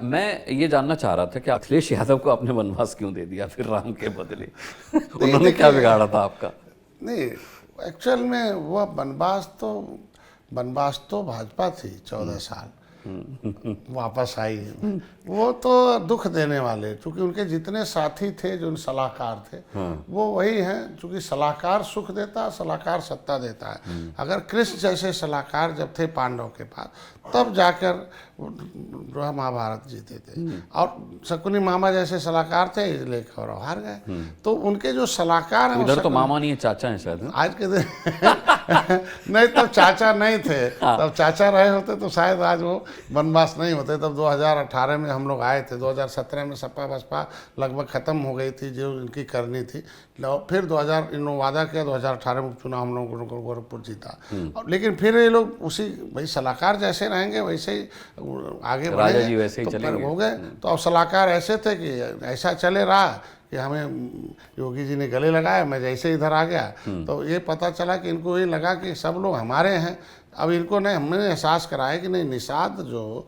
मैं ये जानना चाह रहा था कि अखिलेश यादव को आपने वनवास क्यों दे दिया फिर राम के बदले? उन्होंने क्या बिगाड़ा था आपका? नहीं, एक्चुअल में वह वनवास तो भाजपा थी 14 साल वापस आई। वो तो दुख देने वाले, क्योंकि उनके जितने साथी थे जो सलाहकार थे वो वही हैं। क्योंकि सलाहकार सुख देता, सलाहकार सत्ता देता है। अगर कृष्ण जैसे सलाहकार जब थे पांडव के पास, तब जाकर जो है महाभारत जीते थे। और शकुनी मामा जैसे सलाहकार थे, इसलिए कौरव हार गए। तो उनके जो सलाहकार हैं, इधर तो मामा नहीं है, चाचा है शायद। आज के दिन नहीं, तब चाचा नहीं थे। तब चाचा रहे होते तो शायद आज वो वनवास नहीं होते। तब 2018 में हम लोग आए थे। 2017 में सपा बसपा लगभग ख़त्म हो गई थी जो इनकी करनी थी। फिर 2000 इन्होंने वादा किया, 2018 में उपचुनाव हम लोगों को गोरखपुर जीता। और लेकिन फिर ये लोग उसी भाई सलाहकार जैसे रहेंगे वैसे ही आगे राजा जी वैसे ही तो चलेंगे। हो गए। तो अब सलाहकार ऐसे थे कि ऐसा चले रहा कि हमें योगी जी ने गले लगाया, मैं जैसे इधर आ गया तो ये पता चला कि इनको ये लगा कि सब लोग हमारे हैं। अब इनको नहीं, हमने एहसास कराया कि नहीं, निषाद जो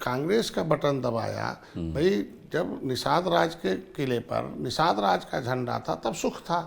कांग्रेस का बटन दबाया, भाई जब निषाद राज के किले पर निषाद राज का झंडा था तब सुख था।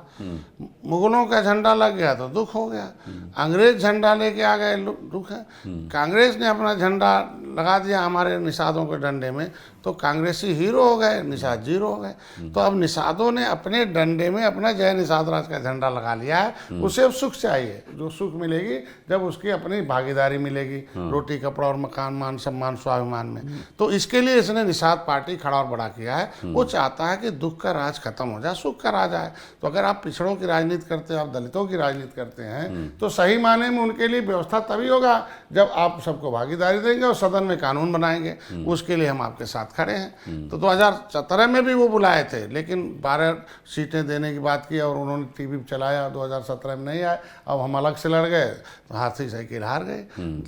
मुगलों का झंडा लग गया तो दुख हो गया। अंग्रेज झंडा लेके आ गए, दुख है। कांग्रेस ने अपना झंडा लगा दिया हमारे निषादों के डंडे में, तो कांग्रेसी हीरो हो गए, निषाद जीरो हो गए। तो अब निषादों ने अपने डंडे में अपना जय निषाद राज का झंडा लगा लिया है। उसे अब सुख चाहिए, जो सुख मिलेगी जब उसकी अपनी भागीदारी मिलेगी रोटी कपड़ा और मकान मान सम्मान स्वाभिमान में। तो इसके लिए इसने निषाद पार्टी खड़ा और बड़ा किया है। वो चाहता है कि दुख का राज खत्म हो जाए, सुख का राज आए। तो अगर आप पिछड़ों की राजनीति करते हैं, आप दलितों की राजनीति करते हैं, तो सही माने में उनके लिए व्यवस्था तभी होगा जब आप सबको भागीदारी देंगे और सदन में कानून बनाएंगे। उसके लिए हम आपके साथ खड़े हैं। तो 2017 में भी वो बुलाए थे, लेकिन 12 सीटें देने की बात की और उन्होंने टीवी चलाया। 2017 में नहीं आए। अब हम अलग से लड़ गए तो हाथी साइकिल हार गए।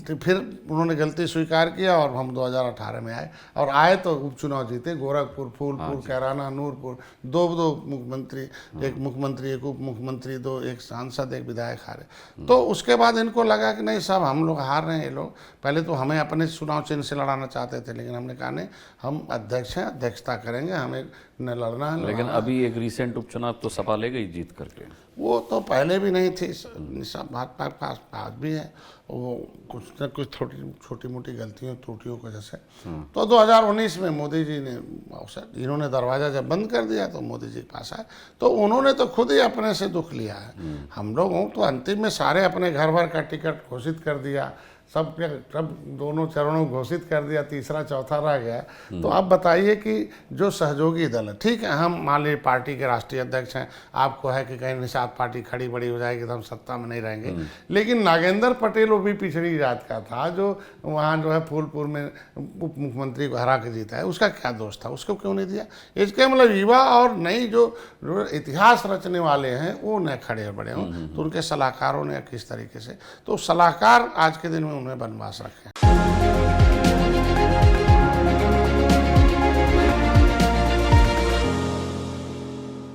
तो फिर उन्होंने गलती स्वीकार किया और हम 2018 में आए और आए तो उपचुनाव जीते। गोरखपुर, फूलपुर, कैराना, नूरपुर, दो मुख्यमंत्री, एक मुख्यमंत्री, एक उप मुख्यमंत्री, एक सांसद, एक विधायक हारे। तो उसके बाद इनको लगा कि नहीं साहब, हम लोग हार रहे हैं। ये लोग पहले तो हमें अपने चुनाव चिन्ह से लड़ाना चाहते थे, लेकिन हमने कहा नहीं, हम अध्यक्ष हैं, अध्यक्षता करेंगे, हमें न लड़ना है। लेकिन अभी एक रिसेंट उपचुनाव तो सपा ले गई जीत करके। वो तो पहले भी नहीं थी, भाजपा के पास आज भी है। वो कुछ न कुछ छोटी मोटी गलतियों त्रुटियों की वजह से। तो 2019 में मोदी जी ने इन्होंने दरवाज़ा जब बंद कर दिया तो मोदी जी के पास आए। तो उन्होंने तो खुद ही अपने से दुख लिया है। हम लोगों तो अंतिम में सारे अपने घर भर का टिकट घोषित कर दिया, सब दोनों चरणों घोषित कर दिया, तीसरा चौथा रह गया। तो अब बताइए कि जो सहयोगी दल है, ठीक है, हम मान लीजिए पार्टी के राष्ट्रीय अध्यक्ष हैं, आपको है कि कहीं निषाद पार्टी खड़ी बड़ी हो जाएगी तो हम सत्ता में नहीं रहेंगे। लेकिन नागेंद्र पटेल वो भी पिछड़ी जात का था, जो वहाँ जो है फूलपुर में उप मुख्यमंत्री को हरा के जीता है। उसका क्या दोष था, उसको क्यों नहीं दिया? इसके मतलब युवा और नई जो इतिहास रचने वाले हैं वो न खड़े बड़े हों, तो उनके सलाहकारों ने किस तरीके से, तो सलाहकार आज के दिन में उन्हें बनवास रखे।